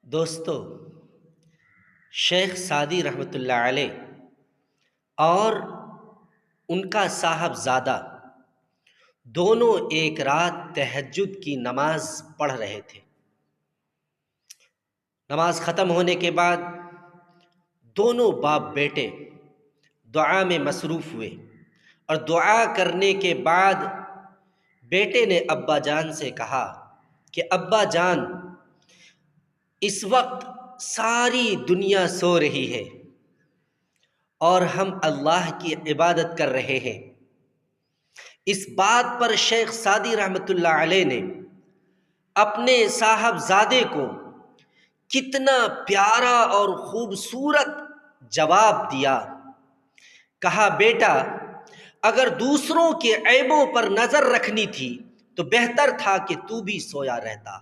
دوستو، شیخ سعدی رحمۃ اللہ علیہ اور ان کا صاحبزادہ دونوں ایک رات تہجد کی نماز پڑھ رہے تھے۔ نماز ختم ہونے کے بعد دونوں باپ بیٹے دعا میں مصروف ہوئے، اور دعا کرنے کے بعد بیٹے نے ابا جان سے کہا کہ ابا جان، اس وقت ساری دنیا سو رہی ہے اور ہم اللہ کی عبادت کر رہے ہیں۔ اس بات پر شیخ سعدی رحمۃ اللہ علیہ نے اپنے صاحبزادے کو کتنا پیارا اور خوبصورت جواب دیا۔ کہا، بیٹا، اگر دوسروں کے عیبوں پر نظر رکھنی تھی تو بہتر تھا کہ تو بھی سویا رہتا۔